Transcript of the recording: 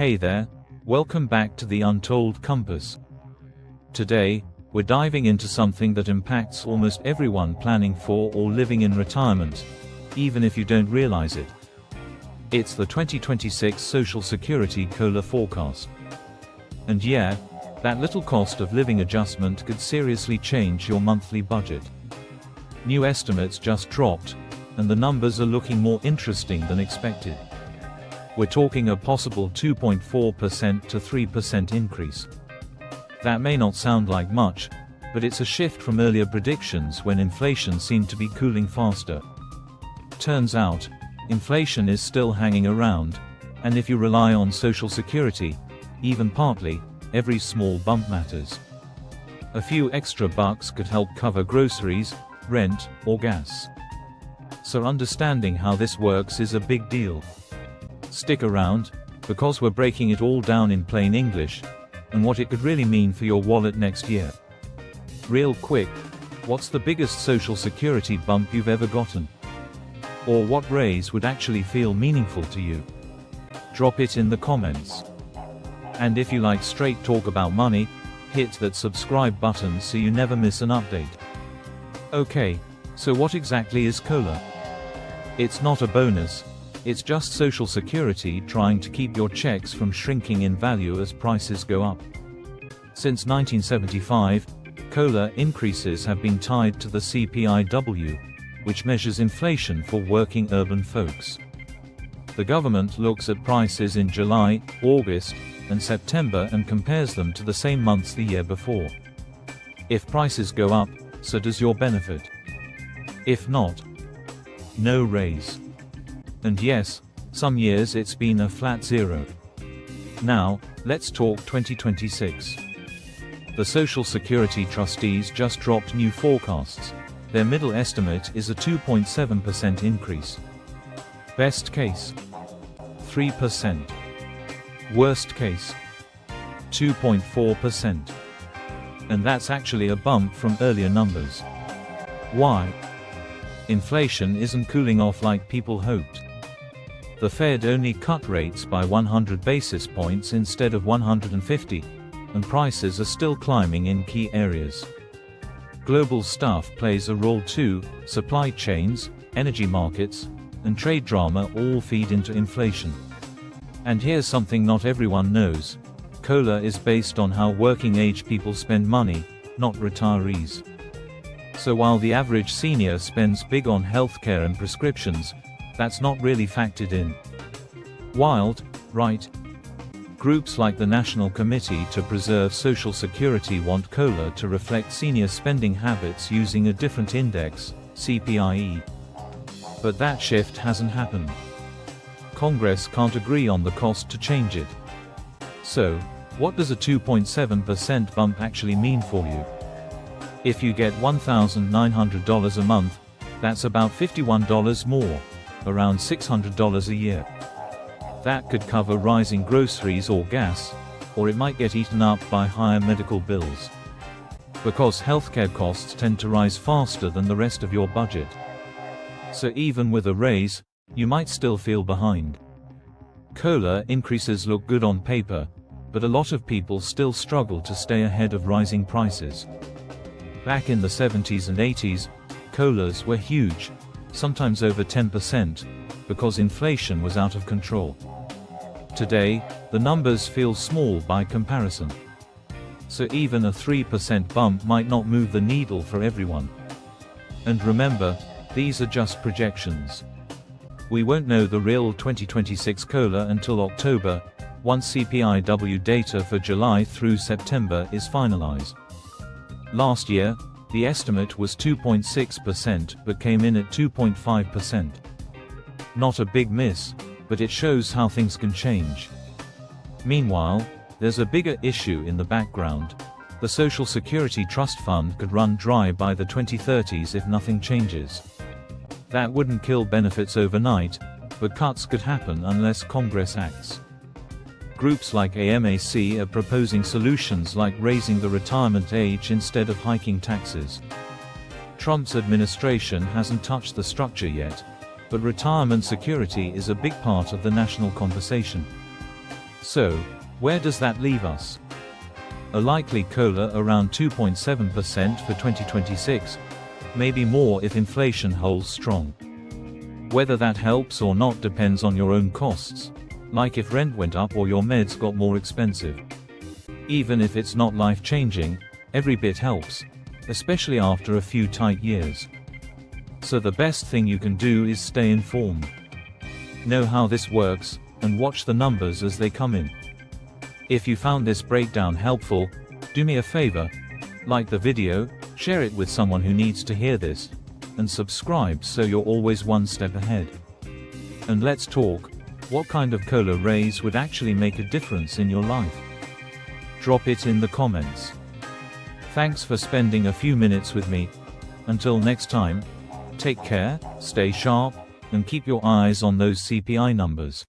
Hey there, welcome back to the Untold Compass. Today, we're diving into something that impacts almost everyone planning for or living in retirement, even if you don't realize it. It's the 2026 Social Security COLA forecast. And yeah, that little cost of living adjustment could seriously change your monthly budget. New estimates just dropped, and the numbers are looking more interesting than expected. We're talking a possible 2.4% to 3% increase. That may not sound like much, but it's a shift from earlier predictions when inflation seemed to be cooling faster. Turns out, inflation is still hanging around, and if you rely on Social Security, even partly, every small bump matters. A few extra bucks could help cover groceries, rent, or gas. So understanding how this works is a big deal. Stick around, because we're breaking it all down in plain English, and what it could really mean for your wallet next year. Real quick, what's the biggest Social Security bump you've ever gotten? Or what raise would actually feel meaningful to you? Drop it in the comments. And if you like straight talk about money, hit that subscribe button so you never miss an update. Okay, so what exactly is COLA? It's not a bonus. It's just Social Security trying to keep your checks from shrinking in value as prices go up. Since 1975, COLA increases have been tied to the CPI-W, which measures inflation for working urban folks. The government looks at prices in July, August, and September and compares them to the same months the year before. If prices go up, so does your benefit. If not, no raise. And yes, some years it's been a flat zero. Now, let's talk 2026. The Social Security trustees just dropped new forecasts. Their middle estimate is a 2.7% increase. Best case, 3%. Worst case, 2.4%. And that's actually a bump from earlier numbers. Why? Inflation isn't cooling off like people hoped. The Fed only cut rates by 100 basis points instead of 150, and prices are still climbing in key areas. Global stuff plays a role too. Supply chains, energy markets, and trade drama all feed into inflation. And here's something not everyone knows. COLA is based on how working-age people spend money, not retirees. So while the average senior spends big on healthcare and prescriptions, that's not really factored in. Wild, right? Groups like the National Committee to Preserve Social Security want COLA to reflect senior spending habits using a different index, CPI-W. But that shift hasn't happened. Congress can't agree on the cost to change it. So, what does a 2.7% bump actually mean for you? If you get $1,900 a month, that's about $51 more, around $600 a year. That could cover rising groceries or gas, or it might get eaten up by higher medical bills. Because healthcare costs tend to rise faster than the rest of your budget. So even with a raise, you might still feel behind. COLA increases look good on paper, but a lot of people still struggle to stay ahead of rising prices. Back in the 70s and 80s, COLAs were huge, sometimes over 10%, because inflation was out of control. Today, the numbers feel small by comparison. So even a 3% bump might not move the needle for everyone. And remember, these are just projections. We won't know the real 2026 COLA until October, once CPI-W data for July through September is finalized. Last year, the estimate was 2.6% but came in at 2.5%. Not a big miss, but it shows how things can change. Meanwhile, there's a bigger issue in the background. The Social Security Trust Fund could run dry by the 2030s if nothing changes. That wouldn't kill benefits overnight, but cuts could happen unless Congress acts. Groups like AMAC are proposing solutions like raising the retirement age instead of hiking taxes. Trump's administration hasn't touched the structure yet, but retirement security is a big part of the national conversation. So, where does that leave us? A likely COLA around 2.7% for 2026, maybe more if inflation holds strong. Whether that helps or not depends on your own costs, like if rent went up or your meds got more expensive. Even if it's not life-changing, every bit helps, especially after a few tight years. So the best thing you can do is stay informed. Know how this works, and watch the numbers as they come in. If you found this breakdown helpful, do me a favor, like the video, share it with someone who needs to hear this, and subscribe so you're always one step ahead. And let's talk, what kind of COLA raise would actually make a difference in your life? Drop it in the comments. Thanks for spending a few minutes with me. Until next time, take care, stay sharp, and keep your eyes on those CPI numbers.